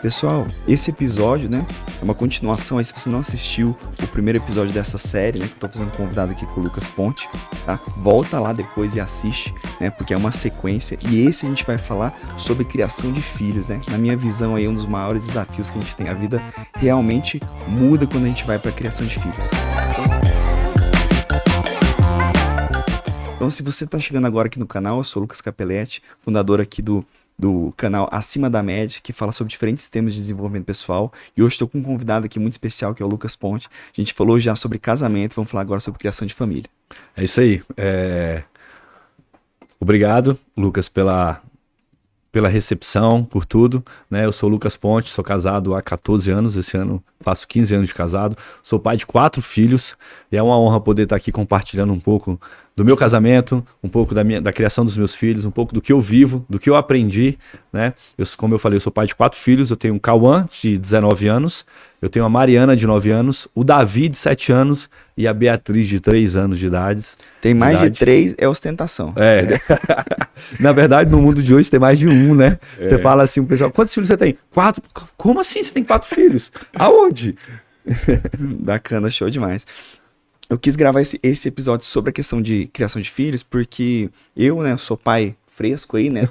Pessoal, esse episódio, né, é uma continuação aí, se você não assistiu o primeiro episódio dessa série, né, que eu tô fazendo convidado aqui com o Lucas Ponte, tá? Volta lá depois e assiste, né, porque é uma sequência, e esse a gente vai falar sobre criação de filhos, né? Na minha visão aí, um dos maiores desafios que a gente tem. A vida realmente muda quando a gente vai pra criação de filhos. Então, se você tá chegando agora aqui no canal, eu sou o Lucas Capelletti, fundador aqui do canal Acima da Média, que fala sobre diferentes temas de desenvolvimento pessoal. E hoje estou com um convidado aqui muito especial, que é o Lucas Ponte. A gente falou já sobre casamento, vamos falar agora sobre criação de família. É isso aí. Obrigado, Lucas, pela recepção, por tudo, né? Eu sou o Lucas Ponte, sou casado há 14 anos, esse ano faço 15 anos de casado, sou pai de 4 filhos, e é uma honra poder estar aqui compartilhando um pouco do meu casamento, um pouco da criação dos meus filhos, um pouco do que eu vivo, do que eu aprendi, né? Como eu falei, eu sou pai de 4 filhos, eu tenho um Cauã, de 19 anos, eu tenho a Mariana, de 9 anos, o Davi, de 7 anos, e a Beatriz, de 3 anos de idade. Tem mais de 3, é ostentação. Na verdade, no mundo de hoje tem mais de 1, né? Você fala assim, o pessoal, quantos filhos você tem? 4? Como assim você tem 4 filhos? Aonde? Bacana, show demais. Eu quis gravar esse episódio sobre a questão de criação de filhos, porque eu, né, sou pai fresco aí, né?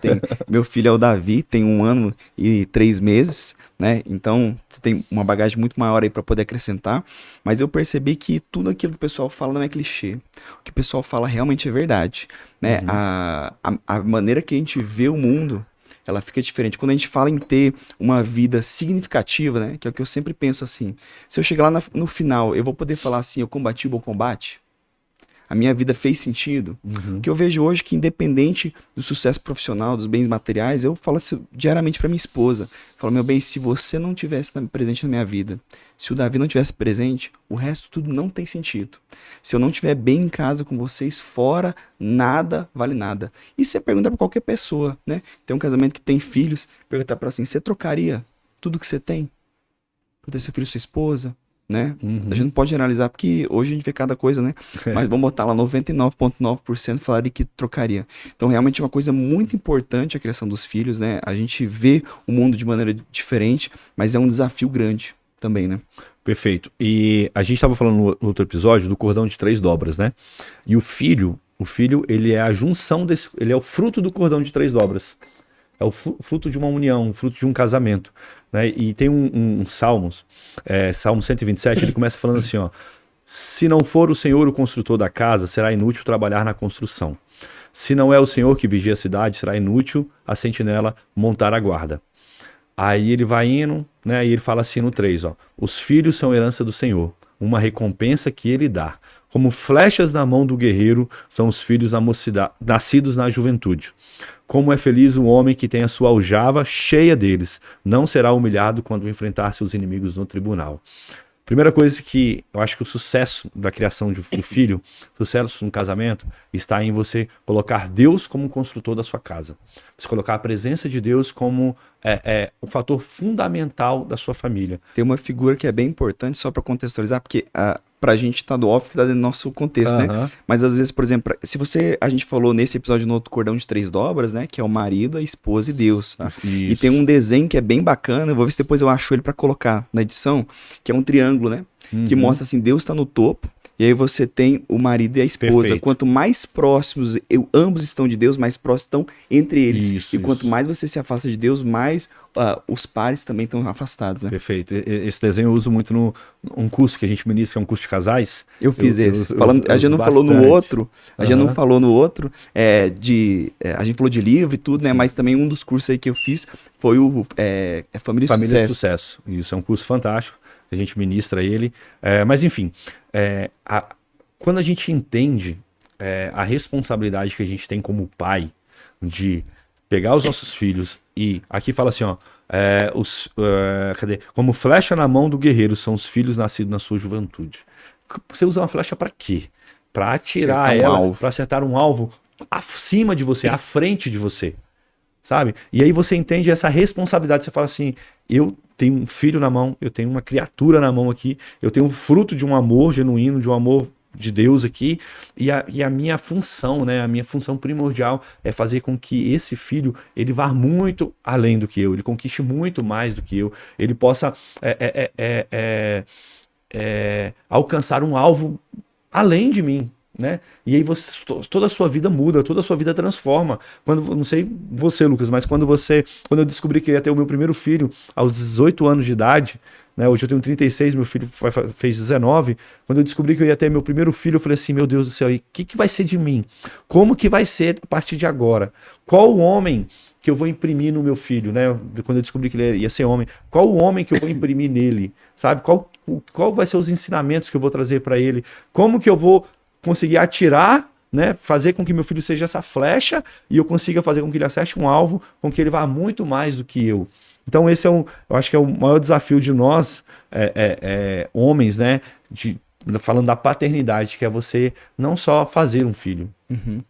Meu filho é o Davi, tem 1 ano e 3 meses, né? Então, tem uma bagagem muito maior aí para poder acrescentar. Mas eu percebi que tudo aquilo que o pessoal fala não é clichê. O que o pessoal fala realmente é verdade, né? A maneira que a gente vê o mundo, ela fica diferente. Quando a gente fala em ter uma vida significativa, né? Que é o que eu sempre penso assim. Se eu chegar lá no final, eu vou poder falar assim, eu combati o bom combate? A minha vida fez sentido? Que eu vejo hoje que, independente do sucesso profissional, dos bens materiais, eu falo assim, diariamente para minha esposa. Falo, meu bem, se você não tivesse presente na minha vida, se o Davi não tivesse presente, o resto tudo não tem sentido. Se eu não estiver bem em casa com vocês, fora, nada vale nada. E você pergunta para qualquer pessoa, né? Tem um casamento que tem filhos, perguntar para assim, você trocaria tudo que você tem para ter seu filho e sua esposa? Né? A gente não pode generalizar, porque hoje a gente vê cada coisa, né? Mas vamos botar lá, 99,9% falaria que trocaria. Então, realmente é uma coisa muito importante a criação dos filhos, né? A gente vê o mundo de maneira diferente, mas é um desafio grande também, né? Perfeito. E a gente estava falando no outro episódio do cordão de 3 dobras, né? E o filho, ele é a junção ele é o fruto do cordão de 3 dobras. É o fruto de uma união, o fruto de um casamento, né? E tem um Salmos, Salmo 127, ele começa falando assim, ó: se não for o Senhor o construtor da casa, será inútil trabalhar na construção. Se não é o Senhor que vigia a cidade, será inútil a sentinela montar a guarda. Aí ele vai indo, né? E ele fala assim no 3, ó: os filhos são herança do Senhor, uma recompensa que ele dá. Como flechas na mão do guerreiro são os filhos da mocidade, nascidos na juventude. Como é feliz o homem que tem a sua aljava cheia deles. Não será humilhado quando enfrentar seus inimigos no tribunal. Primeira coisa que eu acho que o sucesso da criação do filho, sucesso no casamento, está em você colocar Deus como construtor da sua casa. Você colocar a presença de Deus como um fator fundamental da sua família. Tem uma figura que é bem importante, só para contextualizar, porque pra gente tá do óbvio que tá dentro do nosso contexto, né? Mas às vezes, por exemplo, a gente falou nesse episódio no outro cordão de 3 dobras, né? Que é o marido, a esposa e Deus, tá? E tem um desenho que é bem bacana, eu vou ver se depois eu acho ele para colocar na edição, que é um triângulo, né? Que mostra assim, Deus tá no topo, e aí você tem o marido e a esposa. Perfeito. Quanto mais próximos ambos estão de Deus, mais próximos estão entre eles. Quanto mais você se afasta de Deus, mais os pares também estão afastados, né? Perfeito. Esse desenho eu uso muito num curso que a gente ministra, que é um curso de casais. Eu fiz esse. A gente não falou no outro. A gente não falou no outro. A gente falou de livro e tudo, né? Mas também um dos cursos aí que eu fiz foi o Família de Sucesso. Isso, é um curso fantástico. A gente ministra ele. Mas enfim, quando a gente entende a responsabilidade que a gente tem como pai de pegar os nossos filhos e aqui fala assim, ó, como flecha na mão do guerreiro são os filhos nascidos na sua juventude. Você usa uma flecha para quê? Para atirar ela, para acertar um alvo acima de você, à frente de você, sabe? E aí você entende essa responsabilidade, você fala assim, eu tenho um filho na mão, eu tenho uma criatura na mão aqui, eu tenho um fruto de um amor genuíno, de um amor de Deus aqui, e a minha função, né, a minha função primordial é fazer com que esse filho, ele vá muito além do que eu, ele conquiste muito mais do que eu, ele possa alcançar um alvo além de mim, né? E aí toda a sua vida muda, toda a sua vida transforma. Não sei você, Lucas, mas quando eu descobri que eu ia ter o meu primeiro filho aos 18 anos de idade, né? Hoje eu tenho 36, meu filho fez 19. Quando eu descobri que eu ia ter meu primeiro filho, eu falei assim, meu Deus do céu, e o que vai ser de mim? Como que vai ser a partir de agora? Qual o homem que eu vou imprimir no meu filho, né? Quando eu descobri que ele ia ser homem, qual o homem que eu vou imprimir nele, sabe? Qual vai ser os ensinamentos que eu vou trazer para ele? Como que eu vou conseguir atirar, né? Fazer com que meu filho seja essa flecha e eu consiga fazer com que ele acerte um alvo, com que ele vá muito mais do que eu. Então esse eu acho que é o maior desafio de nós, homens, né? Falando da paternidade, que é você não só fazer um filho,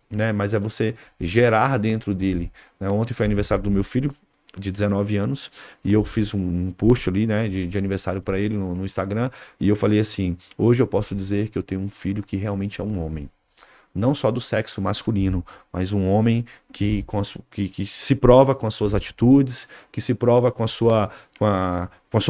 né? Mas é você gerar dentro dele. Né? Ontem foi aniversário do meu filho, de 19 anos, e eu fiz um post ali, né, de aniversário para ele no Instagram, e eu falei assim, hoje eu posso dizer que eu tenho um filho que realmente é um homem. Não só do sexo masculino, mas um homem que se prova com as suas atitudes, que se prova com a sua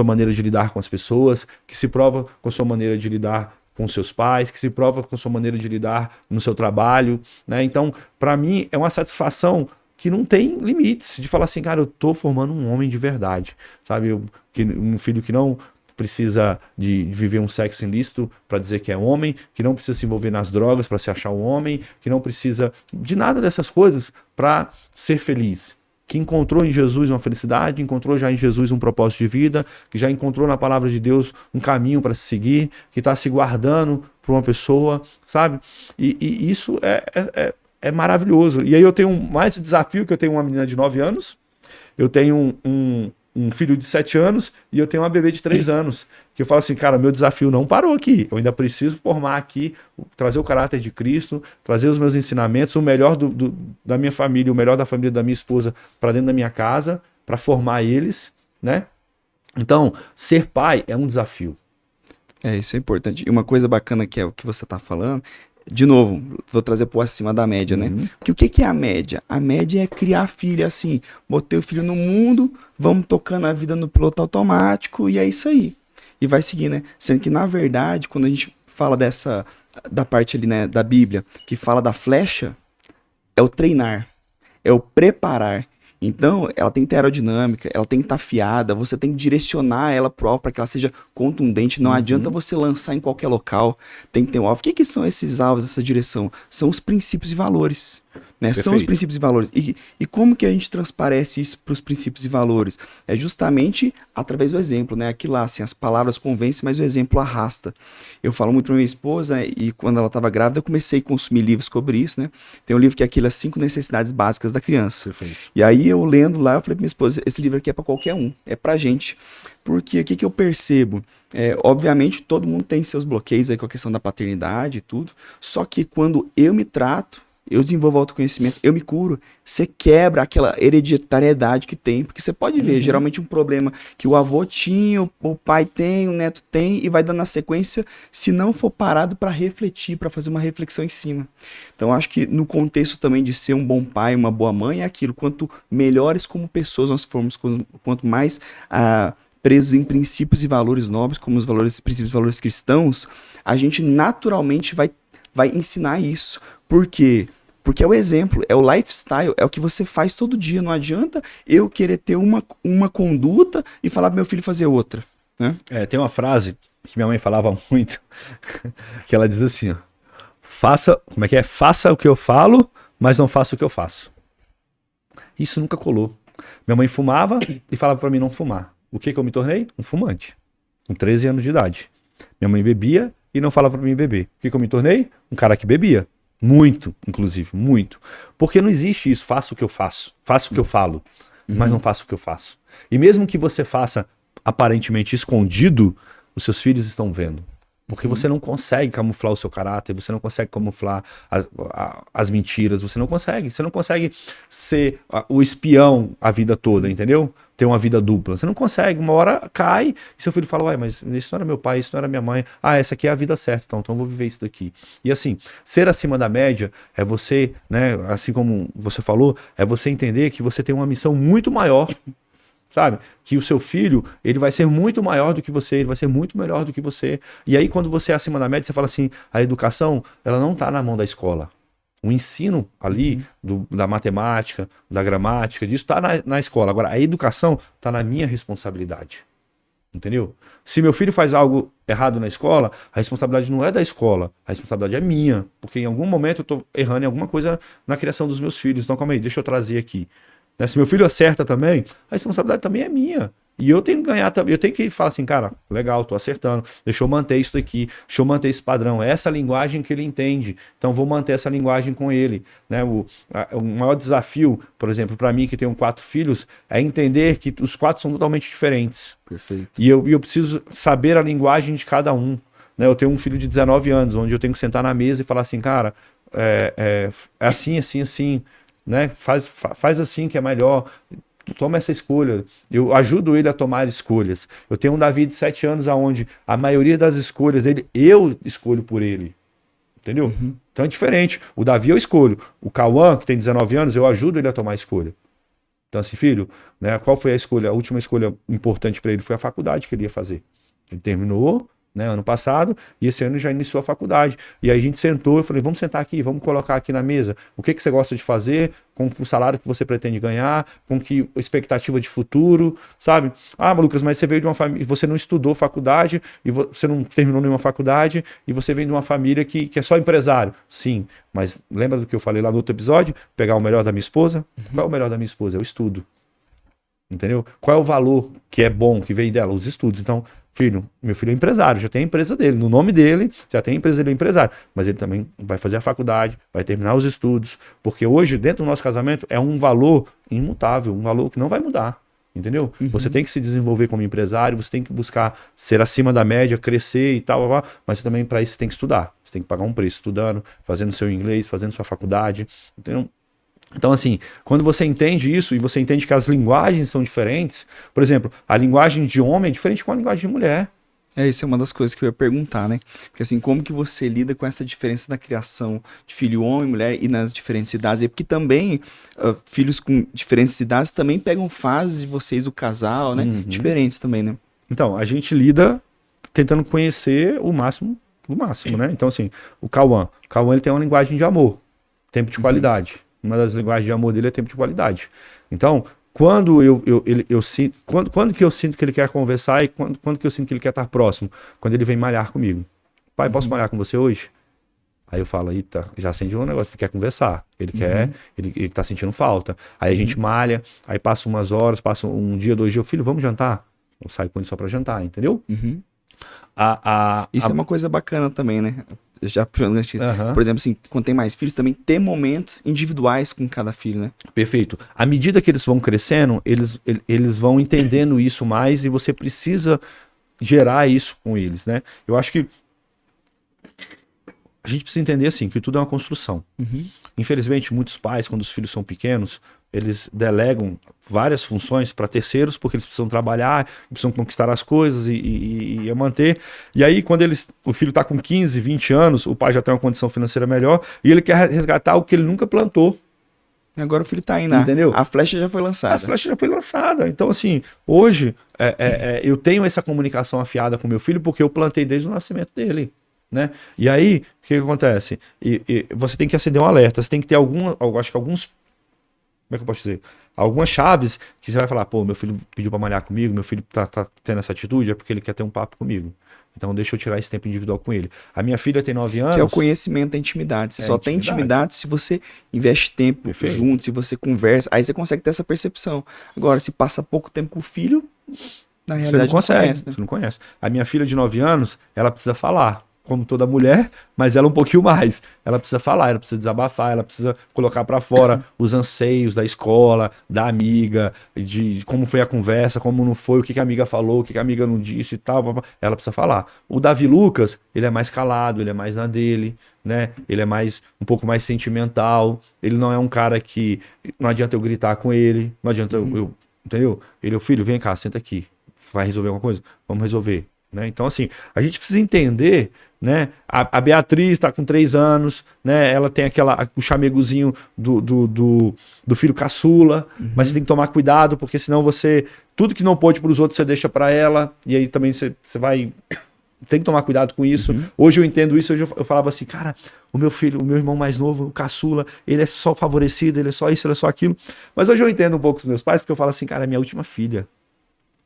maneira de lidar com as pessoas, que se prova com a sua maneira de lidar com seus pais, que se prova com a sua maneira de lidar no seu trabalho, né? Então, para mim, é uma satisfação que não tem limites, de falar assim, cara, eu tô formando um homem de verdade, sabe? Um filho que não precisa de viver um sexo ilícito para dizer que é homem, que não precisa se envolver nas drogas para se achar um homem, que não precisa de nada dessas coisas para ser feliz. Que encontrou em Jesus uma felicidade, encontrou já em Jesus um propósito de vida, que já encontrou na palavra de Deus um caminho para se seguir, que está se guardando por uma pessoa, sabe? E isso é maravilhoso. E aí eu tenho mais desafio, que eu tenho uma menina de 9 anos, eu tenho um filho de 7 anos e eu tenho uma bebê de 3 anos. Que eu falo assim, cara, meu desafio não parou aqui. Eu ainda preciso formar aqui, trazer o caráter de Cristo, trazer os meus ensinamentos, o melhor da minha família, o melhor da família da minha esposa para dentro da minha casa, para formar eles, né? Então, ser pai é um desafio. Isso é importante. E uma coisa bacana que é o que você está falando, de novo, vou trazer por acima da média, né? Porque o que é a média? A média é criar filho, assim, botei o filho no mundo, vamos tocando a vida no piloto automático e é isso aí. E vai seguir, né? Sendo que, na verdade, quando a gente fala da parte ali, né, da Bíblia, que fala da flecha, é o treinar, é o preparar. Então, ela tem que ter aerodinâmica, ela tem que estar afiada, você tem que direcionar ela pro alvo para que ela seja contundente. Não adianta você lançar em qualquer local, tem que ter um alvo. O que são esses alvos, essa direção? São os princípios e valores. Né? São os princípios e valores. E como que a gente transparece isso para os princípios e valores? É justamente através do exemplo, né? Aqui lá, assim, as palavras convencem, mas o exemplo arrasta. Eu falo muito para minha esposa, né? E quando ela estava grávida, eu comecei a consumir livros sobre isso, né? Tem um livro que é aquilo, As 5 Necessidades Básicas da Criança. Perfeito. E aí eu lendo lá, eu falei para minha esposa, esse livro aqui é para qualquer um, é pra gente. Porque o que eu percebo? Obviamente, todo mundo tem seus bloqueios aí com a questão da paternidade e tudo, só que quando eu me trato, eu desenvolvo autoconhecimento, eu me curo, você quebra aquela hereditariedade que tem, porque você pode ver, geralmente um problema que o avô tinha, o pai tem, o neto tem, e vai dando na sequência, se não for parado para refletir, para fazer uma reflexão em cima. Então, acho que no contexto também de ser um bom pai, uma boa mãe, é aquilo, quanto melhores como pessoas nós formos, quanto mais presos em princípios e valores nobres, como os princípios e valores cristãos, a gente naturalmente vai ensinar isso. Por quê? Porque é o exemplo, é o lifestyle, é o que você faz todo dia. Não adianta eu querer ter uma conduta e falar pro meu filho fazer outra. Né? Tem uma frase que minha mãe falava muito, que ela diz assim, ó, faça o que eu falo, mas não faça o que eu faço. Isso nunca colou. Minha mãe fumava e falava para mim não fumar. O que eu me tornei? Um fumante, com 13 anos de idade. Minha mãe bebia e não falava para mim beber. O que eu me tornei? Um cara que bebia. Muito, inclusive, muito. Porque não existe isso, faça o que eu faço, faça o que eu falo, mas não faça o que eu faço. E mesmo que você faça aparentemente escondido, os seus filhos estão vendo. Porque você não consegue camuflar o seu caráter, você não consegue camuflar as mentiras, você não consegue. Você não consegue ser o espião a vida toda, entendeu? Ter uma vida dupla. Você não consegue. Uma hora cai e seu filho fala, ué, mas isso não era meu pai, isso não era minha mãe. Ah, essa aqui é a vida certa, então eu vou viver isso daqui. E assim, ser acima da média é você, né, assim como você falou, é você entender que você tem uma missão muito maior, sabe? Que o seu filho, ele vai ser muito maior do que você, ele vai ser muito melhor do que você. E aí, quando você é acima da média, você fala assim, a educação, ela não está na mão da escola. O ensino ali da matemática, da gramática, disso está na escola. Agora, a educação está na minha responsabilidade. Entendeu? Se meu filho faz algo errado na escola, a responsabilidade não é da escola, a responsabilidade é minha. Porque em algum momento eu estou errando em alguma coisa na criação dos meus filhos. Então, calma aí, deixa eu trazer aqui. Se meu filho acerta também, a responsabilidade também é minha. E eu tenho que ganhar também. Eu tenho que falar assim, cara, legal, tô acertando. Deixa eu manter isso aqui, deixa eu manter esse padrão. É essa linguagem que ele entende. Então vou manter essa linguagem com ele. Né? O maior desafio, por exemplo, para mim que tenho 4 filhos, é entender que os 4 são totalmente diferentes. Perfeito. E eu preciso saber a linguagem de cada um. Né? Eu tenho um filho de 19 anos, onde eu tenho que sentar na mesa e falar assim, cara, é assim, assim, assim. Né? Faz assim que é melhor, toma essa escolha, eu ajudo ele a tomar escolhas. Eu tenho um Davi de 7 anos onde a maioria das escolhas eu escolho por ele, entendeu? Então é diferente, o Davi eu escolho, o Cauã que tem 19 anos eu ajudo ele a tomar a escolha. Então assim, filho, né, qual foi a última escolha importante para ele? Foi a faculdade que ele ia fazer. Ele terminou, né, ano passado, e esse ano já iniciou a faculdade. E aí a gente sentou, eu falei, vamos sentar aqui, vamos colocar aqui na mesa o que você gosta de fazer, com o salário que você pretende ganhar, com que expectativa de futuro, sabe? Ah, Lucas, mas você veio de uma família, você não estudou faculdade, e você não terminou nenhuma faculdade, e você vem de uma família que é só empresário. Sim, mas lembra do que eu falei lá no outro episódio? Pegar o melhor da minha esposa? Qual é o melhor da minha esposa? É o estudo. Entendeu? Qual é o valor que é bom, que veio dela? Os estudos. Então, meu filho é empresário, já tem a empresa dele, no nome dele, já tem a empresa dele, é empresário. Mas ele também vai fazer a faculdade, vai terminar os estudos, porque hoje, dentro do nosso casamento, é um valor imutável, um valor que não vai mudar. Entendeu? Você tem que se desenvolver como empresário, você tem que buscar ser acima da média, crescer e tal, mas também para isso você tem que estudar. Você tem que pagar um preço estudando, fazendo seu inglês, fazendo sua faculdade. Entendeu? Então, assim, quando você entende isso e você entende que as linguagens são diferentes, por exemplo, a linguagem de homem é diferente com a linguagem de mulher. Isso é uma das coisas que eu ia perguntar, né? Porque assim, como que você lida com essa diferença na criação de filho homem, mulher e nas diferentes idades? E porque também filhos com diferentes idades também pegam fases de vocês, do casal, né? Diferentes também, né? Então, a gente lida tentando conhecer o máximo, né? Então, assim, o Cauã ele tem uma linguagem de amor, tempo de qualidade. Uma das linguagens de amor dele é tempo de qualidade. Então, quando quando que eu sinto que ele quer conversar e quando que eu sinto que ele quer estar próximo? Quando ele vem malhar comigo. Pai, posso malhar com você hoje? Aí eu falo, eita, já acende um negócio, ele quer conversar. Ele quer, ele tá sentindo falta. Aí a gente malha, aí passa umas horas, passa um dia, 2 dias, filho, vamos jantar? Eu saio com ele só pra jantar, entendeu? Isso é uma coisa bacana também, né? Já puxando, por exemplo, assim, quando tem mais filhos, também ter momentos individuais com cada filho, né? Perfeito. À medida que eles vão crescendo, eles vão entendendo isso mais e você precisa gerar isso com eles, né? Eu acho que a gente precisa entender, assim, que tudo é uma construção. Infelizmente, muitos pais, quando os filhos são pequenos, eles delegam várias funções para terceiros, porque eles precisam trabalhar, precisam conquistar as coisas e manter. E aí, quando o filho está com 15, 20 anos, o pai já tem uma condição financeira melhor e ele quer resgatar o que ele nunca plantou. Agora o filho está aí, né? Entendeu? A flecha já foi lançada. A flecha já foi lançada. Então, assim, hoje eu tenho essa comunicação afiada com meu filho porque eu plantei desde o nascimento dele. Né? E aí, o que acontece? Você tem que acender um alerta, você tem que ter acho que alguns, como é que eu posso dizer? Algumas chaves que você vai falar, pô, meu filho pediu pra malhar comigo, meu filho tá tendo essa atitude, é porque ele quer ter um papo comigo. Então deixa eu tirar esse tempo individual com ele. A minha filha tem 9 anos. Que é o conhecimento da intimidade. Você só tem intimidade se você investe tempo junto, se você conversa, aí você consegue ter essa percepção. Agora, se passa pouco tempo com o filho, na realidade você não consegue, conhece, né? Você não conhece. A minha filha de 9 anos, ela precisa falar. como toda mulher, mas ela um pouquinho mais. Ela precisa falar, ela precisa desabafar, ela precisa colocar pra fora os anseios da escola, da amiga, de como foi a conversa, como não foi, o que a amiga falou, o que a amiga não disse e tal. Ela precisa falar. O Davi Lucas, ele é mais calado, ele é mais na dele, né? Ele é um pouco mais sentimental. Ele não é um cara que não adianta eu gritar com ele, não adianta eu entendeu? Ele, filho, vem cá, senta aqui. Vai resolver alguma coisa? Vamos resolver. Né? Então, assim, a gente precisa entender, né? A Beatriz está com 3 anos, né? Ela tem o chamegozinho do filho caçula, mas você tem que tomar cuidado, porque senão tudo que não pôde para os outros, você deixa para ela, e aí também você vai. Tem que tomar cuidado com isso. Hoje eu entendo isso, hoje eu falava assim, cara, o meu irmão mais novo, o caçula, ele é só favorecido, ele é só isso, ele é só aquilo. Mas hoje eu entendo um pouco os meus pais, porque eu falo assim, cara, é minha última filha.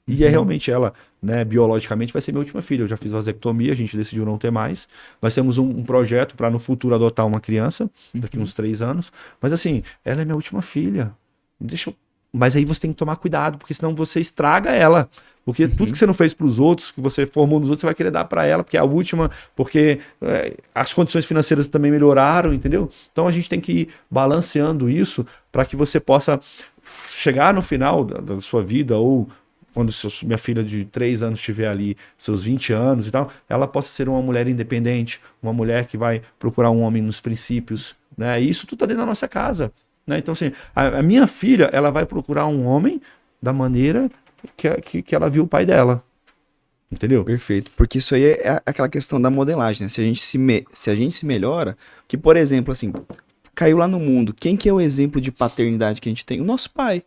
E é realmente ela, né, biologicamente vai ser minha última filha. Eu já fiz vasectomia, a gente decidiu não ter mais. Nós temos um projeto para no futuro adotar uma criança, daqui uns 3 anos. Mas assim, ela é minha última filha. Mas aí você tem que tomar cuidado, porque senão você estraga ela. Porque tudo que você não fez para os outros, que você formou nos outros, você vai querer dar para ela, porque é a última, porque as condições financeiras também melhoraram, entendeu? Então a gente tem que ir balanceando isso para que você possa chegar no final da sua vida, ou quando minha filha de 3 anos estiver ali, seus 20 anos e tal, ela possa ser uma mulher independente, uma mulher que vai procurar um homem nos princípios, né? E isso tudo está dentro da nossa casa. Né? Então, assim, a minha filha, ela vai procurar um homem da maneira que ela viu o pai dela. Entendeu? Perfeito. Porque isso aí é aquela questão da modelagem, né? Se a gente se melhora, que, por exemplo, assim, caiu lá no mundo, quem que é o exemplo de paternidade que a gente tem? O nosso pai.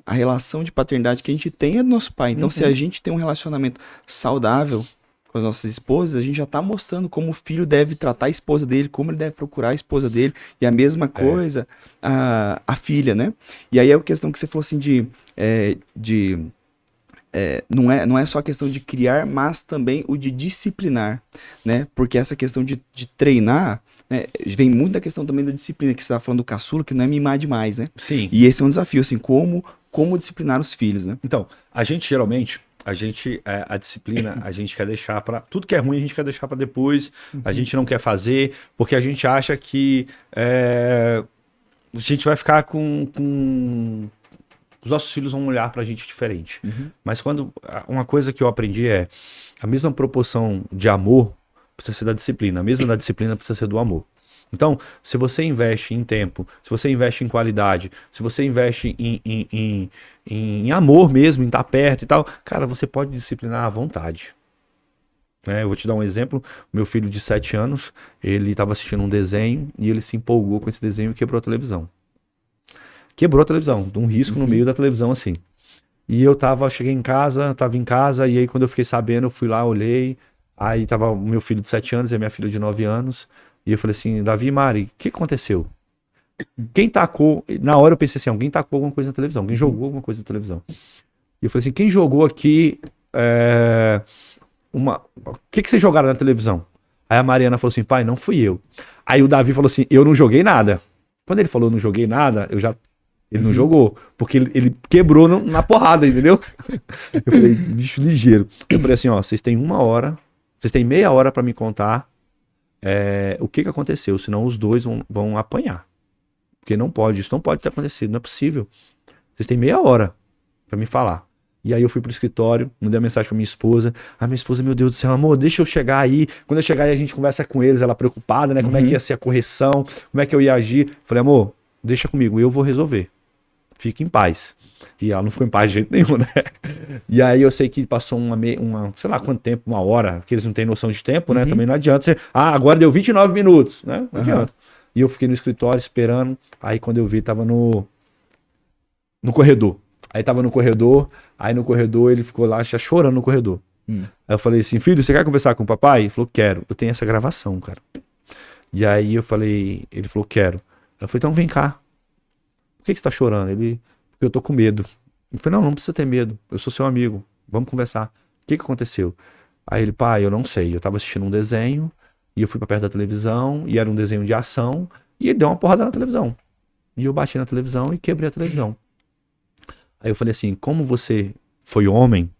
A relação de paternidade que a gente tem é do nosso pai. Então, se a gente tem um relacionamento saudável com as nossas esposas, a gente já tá mostrando como o filho deve tratar a esposa dele, como ele deve procurar a esposa dele, e a mesma coisa a filha, né? E aí é a questão que você falou assim não é só a questão de criar, mas também o de disciplinar, né? Porque essa questão de treinar, né, vem muito da questão também da disciplina, que você estava falando do caçula, que não é mimar demais, né? Sim. E esse é um desafio, assim, como disciplinar os filhos, né? Então, a gente geralmente, a disciplina, a gente quer deixar para tudo que é ruim, a gente quer deixar para depois, a gente não quer fazer, porque a gente acha que a gente vai ficar com os nossos filhos vão olhar pra gente diferente. Mas uma coisa que eu aprendi é a mesma proporção de amor precisa ser da disciplina, a mesma da disciplina precisa ser do amor. Então, se você investe em tempo, se você investe em qualidade, se você investe em amor mesmo, em estar perto e tal, cara, você pode disciplinar à vontade. Eu vou te dar um exemplo. Meu filho de 7 anos, ele estava assistindo um desenho e ele se empolgou com esse desenho e quebrou a televisão. Quebrou a televisão, de um risco no meio da televisão assim. E eu cheguei em casa, e aí quando eu fiquei sabendo, eu fui lá, olhei, aí tava o meu filho de 7 anos e a minha filha de 9 anos, e eu falei assim, Davi e Mari, o que aconteceu? Quem tacou, na hora eu pensei assim, alguém tacou alguma coisa na televisão, alguém jogou alguma coisa na televisão. E eu falei assim, quem jogou aqui, o que vocês jogaram na televisão? Aí a Mariana falou assim, pai, não fui eu. Aí o Davi falou assim, eu não joguei nada. Quando ele falou não joguei nada, ele não jogou, porque ele quebrou na porrada, entendeu? Eu falei, bicho ligeiro. Eu falei assim, ó, vocês têm meia hora pra me contar o que aconteceu, senão os dois vão apanhar. Porque isso não pode ter acontecido, não é possível. Vocês têm meia hora pra me falar. E aí eu fui pro escritório, mandei uma mensagem pra minha esposa. A minha esposa, meu Deus do céu, amor, deixa eu chegar aí. Quando eu chegar aí a gente conversa com eles, ela preocupada, né? Como é que ia ser a correção, como é que eu ia agir. Falei, amor, deixa comigo, eu vou resolver. Fique em paz. E ela não ficou em paz de jeito nenhum, né? E aí eu sei que passou sei lá quanto tempo, 1 hora, que eles não têm noção de tempo, né? Também não adianta você, agora deu 29 minutos, né? Não adianta. E eu fiquei no escritório esperando, aí quando eu vi, tava no corredor. Aí no corredor ele ficou lá já chorando no corredor. Aí eu falei assim, filho, você quer conversar com o papai? Ele falou, quero. Eu tenho essa gravação, cara. E aí ele falou, quero. Eu falei, então vem cá. Por que você tá chorando? Porque eu tô com medo. Eu falei, não precisa ter medo. Eu sou seu amigo. Vamos conversar. O que aconteceu? Aí ele, pai, eu não sei. Eu tava assistindo um desenho e eu fui pra perto da televisão e era um desenho de ação e ele deu uma porrada na televisão. E eu bati na televisão e quebrei a televisão. Aí eu falei assim, como você foi homem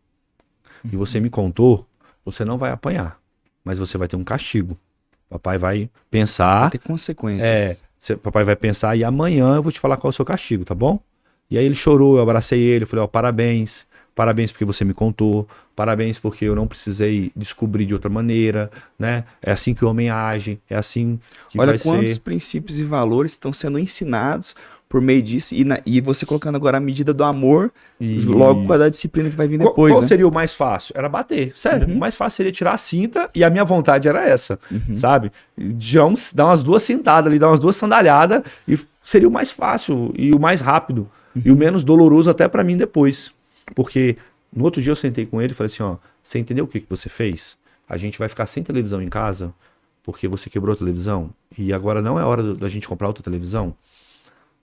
e você me contou, você não vai apanhar. mas você vai ter um castigo. Papai vai pensar. Vai ter consequências. Papai vai pensar e amanhã eu vou te falar qual é o seu castigo, tá bom? E aí ele chorou, eu abracei ele, eu falei, ó, parabéns. Parabéns porque você me contou, parabéns porque eu não precisei descobrir de outra maneira, né? É assim que o homem age, é assim que Olha vai ser. Olha quantos princípios e valores estão sendo ensinados por meio disso, e você colocando agora a medida do amor, logo com a da disciplina que vai vir depois, Qual né? seria o mais fácil? Era bater, sério. O mais fácil seria tirar a cinta, e a minha vontade era essa, sabe? Dar umas 2 cintadas ali, dar umas 2 sandalhadas, e seria o mais fácil, e o mais rápido, e o menos doloroso até pra mim depois. Porque no outro dia eu sentei com ele e falei assim, ó, você entendeu o que você fez? A gente vai ficar sem televisão em casa porque você quebrou a televisão e agora não é hora da gente comprar outra televisão.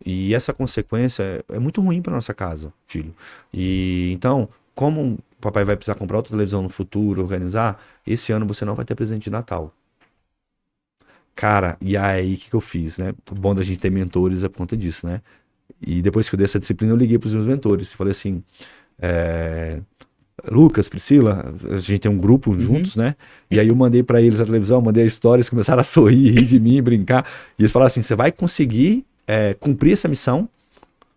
E essa consequência é muito ruim para nossa casa, filho. E então, como o papai vai precisar comprar outra televisão no futuro, organizar, esse ano você não vai ter presente de Natal. Cara, e aí o que eu fiz, né? O bom da gente ter mentores é por conta disso, né? E depois que eu dei essa disciplina, eu liguei para os meus mentores e falei assim, Lucas, Priscila, a gente tem um grupo juntos, né? E aí eu mandei para eles a televisão, mandei a história, eles começaram a sorrir, rir de mim, brincar. E eles falaram assim, você vai conseguir cumprir essa missão,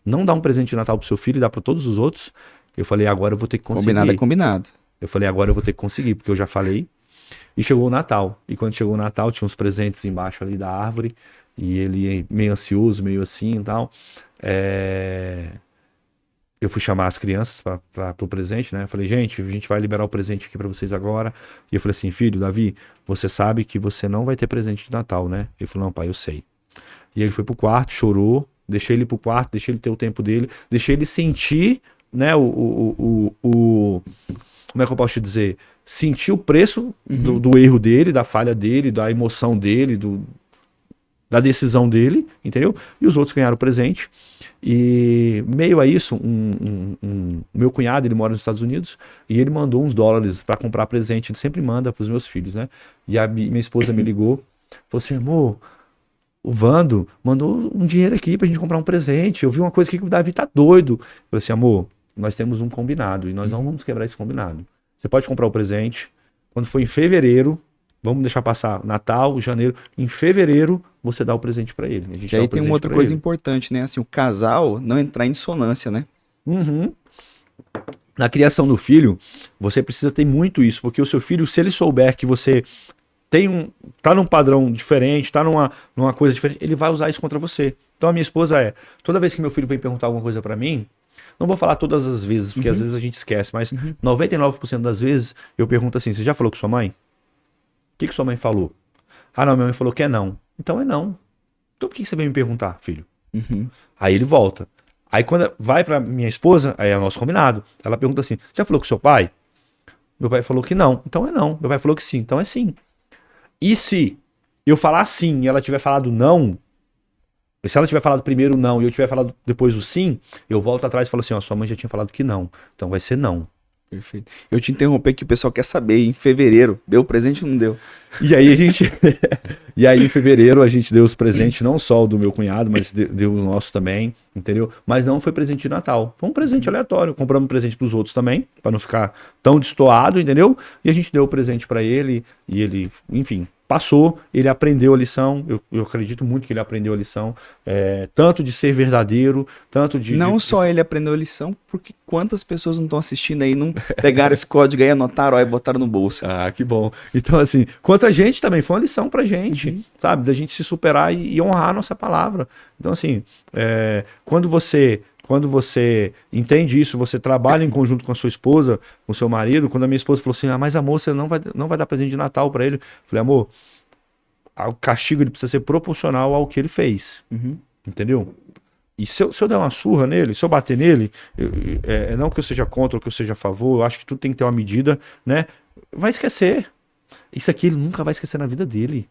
não dar um presente de Natal pro seu filho e dar para todos os outros. Eu falei, agora eu vou ter que conseguir. Combinado é combinado. Eu falei, agora eu vou ter que conseguir, porque eu já falei. E chegou o Natal. E quando chegou o Natal, tinha uns presentes embaixo ali da árvore. E ele meio ansioso, meio assim e tal. Eu fui chamar as crianças para o presente, né? Eu falei, gente, a gente vai liberar o presente aqui para vocês agora. E eu falei assim, filho, Davi, você sabe que você não vai ter presente de Natal, né? Ele falou, não, pai, eu sei. E ele foi pro quarto, chorou, deixei ele pro quarto, deixei ele ter o tempo dele, deixei ele sentir, né, como é que eu posso te dizer? Sentir o preço do erro dele, da falha dele, da emoção dele, da decisão dele, entendeu? E os outros ganharam o presente. E meio a isso, meu cunhado, ele mora nos Estados Unidos, e ele mandou uns dólares para comprar presente, ele sempre manda pros meus filhos, né? E a minha esposa me ligou, falou assim, amor, o Vando mandou um dinheiro aqui pra gente comprar um presente, eu vi uma coisa aqui que o Davi tá doido. Eu falei assim, amor, nós temos um combinado, e nós não vamos quebrar esse combinado. Você pode comprar o presente, quando for em fevereiro, vamos deixar passar Natal, janeiro. Em fevereiro, você dá o presente para ele. A gente e aí tem uma outra coisa importante, né? Assim, o casal não entrar em dissonância, né? Na criação do filho, você precisa ter muito isso, porque o seu filho, se ele souber que você tá num padrão diferente, tá numa coisa diferente, ele vai usar isso contra você. Então a minha esposa toda vez que meu filho vem perguntar alguma coisa para mim, não vou falar todas as vezes, porque às vezes a gente esquece, mas 99% das vezes eu pergunto assim, você já falou com sua mãe? O que sua mãe falou? Ah, não, minha mãe falou que é não. Então é não. Então por que você veio me perguntar, filho? Aí ele volta. Aí quando vai pra minha esposa, aí é o nosso combinado. Ela pergunta assim, já falou com seu pai? Meu pai falou que não. Então é não. Meu pai falou que sim. Então é sim. E se eu falar sim e ela tiver falado não, se ela tiver falado primeiro não e eu tiver falado depois o sim, eu volto atrás e falo assim, ó, sua mãe já tinha falado que não. Então vai ser não. Perfeito. Eu te interrompi que o pessoal quer saber, em fevereiro, deu presente ou não deu? E aí e aí em fevereiro a gente deu os presentes, não só o do meu cunhado, mas deu o nosso também, entendeu? Mas não foi presente de Natal, foi um presente aleatório, compramos um presente pros outros também, para não ficar tão destoado, entendeu? E a gente deu o presente para ele, e ele, enfim, passou, ele aprendeu a lição, eu acredito muito que ele aprendeu a lição, tanto de ser verdadeiro, tanto de... Não só ele aprendeu a lição, porque quantas pessoas não estão assistindo aí, não pegaram esse código aí, anotaram e botaram no bolso. Ah, que bom. Então assim, quanto a gente também, foi uma lição pra gente, sabe? Da gente se superar e honrar a nossa palavra. Então assim, quando você entende isso, você trabalha em conjunto com a sua esposa, com o seu marido, quando a minha esposa falou assim, mas amor, você não vai dar presente de Natal para ele. Eu falei, amor, o castigo ele precisa ser proporcional ao que ele fez. Entendeu? E se eu der uma surra nele, se eu bater nele, não que eu seja contra ou que eu seja a favor, eu acho que tudo tem que ter uma medida, né? Vai esquecer. Isso aqui ele nunca vai esquecer na vida dele.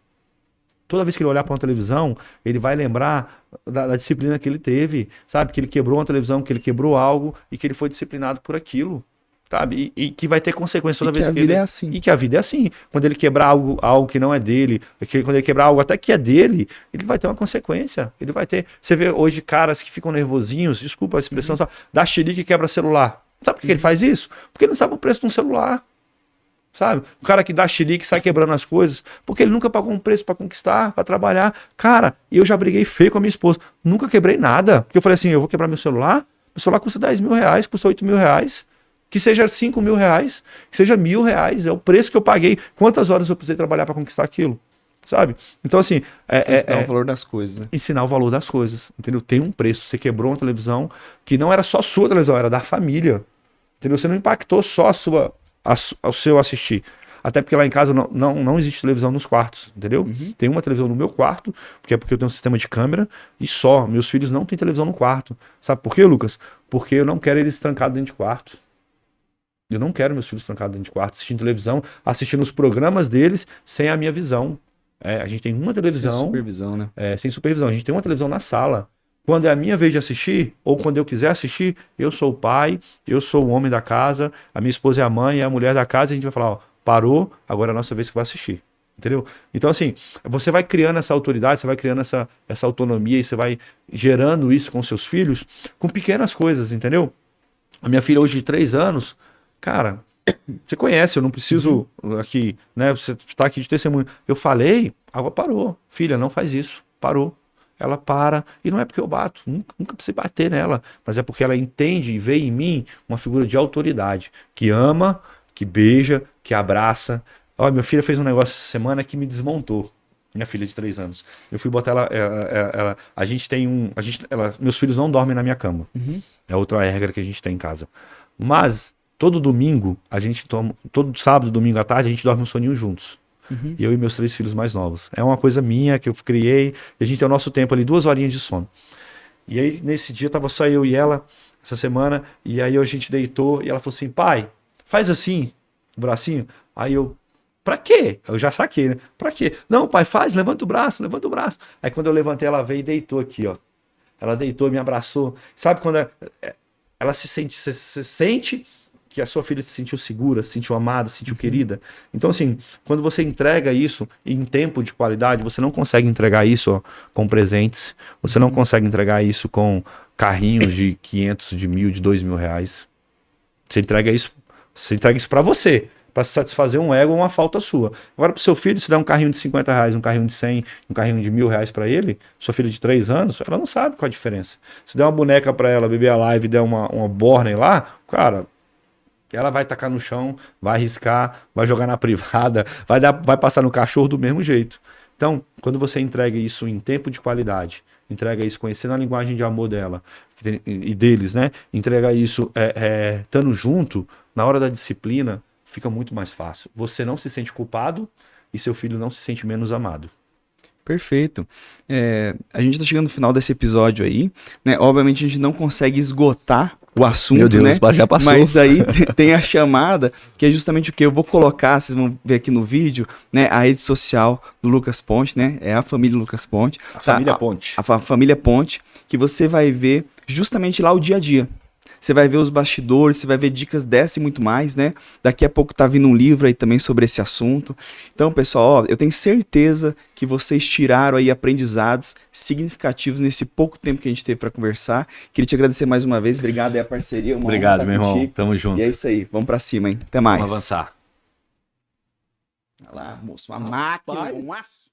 Toda vez que ele olhar para uma televisão, ele vai lembrar da disciplina que ele teve, sabe? Que ele quebrou uma televisão, que ele quebrou algo e que ele foi disciplinado por aquilo, sabe? E que vai ter consequência toda vez que ele... E que a vida é assim. E que a vida é assim. Quando ele quebrar algo que não é dele, quando ele quebrar algo até que é dele, ele vai ter uma consequência. Ele vai ter... Você vê hoje caras que ficam nervosinhos, desculpa a expressão, só, dá xerique e quebra celular. Sabe por que ele faz isso? Porque ele não sabe o preço de um celular. Sabe? O cara que dá chilique sai quebrando as coisas, porque ele nunca pagou um preço pra conquistar, pra trabalhar. Cara, eu já briguei feio com a minha esposa. Nunca quebrei nada. Porque eu falei assim, eu vou quebrar meu celular? Meu celular custa 10 mil reais, custa 8 mil reais. Que seja 5 mil reais, que seja R$ 1.000. É o preço que eu paguei. Quantas horas eu precisei trabalhar pra conquistar aquilo? Sabe? Então assim... ensinar o valor das coisas, né? Ensinar o valor das coisas, entendeu? Tem um preço. Você quebrou uma televisão que não era só sua televisão, era da família. Entendeu? Você não impactou só o seu assistir. Até porque lá em casa não existe televisão nos quartos, entendeu? Tem uma televisão no meu quarto, porque eu tenho um sistema de câmera, e só. Meus filhos não têm televisão no quarto. Sabe por quê, Lucas? Porque eu não quero eles trancados dentro de quarto. Eu não quero meus filhos trancados dentro de quarto, assistindo televisão, assistindo os programas deles sem a minha visão. A gente tem uma televisão... Sem supervisão, né? Sem supervisão. A gente tem uma televisão na sala. Quando é a minha vez de assistir, ou quando eu quiser assistir, eu sou o pai, eu sou o homem da casa, a minha esposa é a mãe, é a mulher da casa, e a gente vai falar, ó, parou, agora é a nossa vez que vai assistir. Entendeu? Então, assim, você vai criando essa autoridade, você vai criando essa autonomia e você vai gerando isso com seus filhos com pequenas coisas, entendeu? A minha filha hoje de 3 anos, cara, você conhece, eu não preciso aqui, né? Você tá aqui de testemunho. Eu falei, agora parou. Filha, não faz isso. Parou. Ela para, e não é porque eu bato, nunca precisei bater nela, mas é porque ela entende e vê em mim uma figura de autoridade, que ama, que beija, que abraça. Olha, minha filha fez um negócio essa semana que me desmontou, minha filha de 3 anos. Eu fui botar ela, a gente tem meus filhos não dormem na minha cama, é outra regra que a gente tem em casa, mas todo domingo, todo sábado, domingo à tarde, a gente dorme um soninho juntos. Eu e meus 3 filhos mais novos. É uma coisa minha que eu criei. E a gente tem o nosso tempo ali, 2 horinhas de sono. E aí, nesse dia, tava só eu e ela, essa semana. E aí a gente deitou e ela falou assim, pai, faz assim, o bracinho. Aí eu, pra quê? Eu já saquei, né? Pra quê? Não, pai, faz, levanta o braço, levanta o braço. Aí quando eu levantei, ela veio e deitou aqui, ó. Ela deitou, me abraçou. Sabe quando ela se sente, você sente que a sua filha se sentiu segura, se sentiu amada, se sentiu querida. Então, assim, quando você entrega isso em tempo de qualidade, você não consegue entregar isso, ó, com presentes, você não consegue entregar isso com carrinhos de 500, de 1.000, de 2.000 reais. Você entrega isso para você, para satisfazer um ego ou uma falta sua. Agora, pro seu filho, se dá um carrinho de 50 reais, um carrinho de 100, um carrinho de 1.000 reais para ele, sua filha de 3 anos, ela não sabe qual a diferença. Se der uma boneca para ela, beber a live e der uma Borne lá, cara... ela vai tacar no chão, vai arriscar, vai jogar na privada, vai passar no cachorro do mesmo jeito. Então, quando você entrega isso em tempo de qualidade, entrega isso conhecendo a linguagem de amor dela e deles, né? Entrega isso estando junto, na hora da disciplina, fica muito mais fácil. Você não se sente culpado e seu filho não se sente menos amado. Perfeito. A gente tá chegando no final desse episódio aí, né? Obviamente a gente não consegue esgotar o assunto, meu Deus, né? Já passou. Mas aí tem a chamada, que é justamente o que eu vou colocar, vocês vão ver aqui no vídeo, né? A rede social do Lucas Ponte, né? É a família Lucas Ponte. Família Ponte. A família Ponte, que você vai ver justamente lá o dia a dia. Você vai ver os bastidores, você vai ver dicas dessa e muito mais, né? Daqui a pouco tá vindo um livro aí também sobre esse assunto. Então, pessoal, ó, eu tenho certeza que vocês tiraram aí aprendizados significativos nesse pouco tempo que a gente teve para conversar. Queria te agradecer mais uma vez. Obrigado aí a parceria. Obrigado, meu irmão. Tamo junto. E é isso aí. Vamos para cima, hein? Até mais. Vamos avançar. Olha lá, moço. Uma máquina, um aço.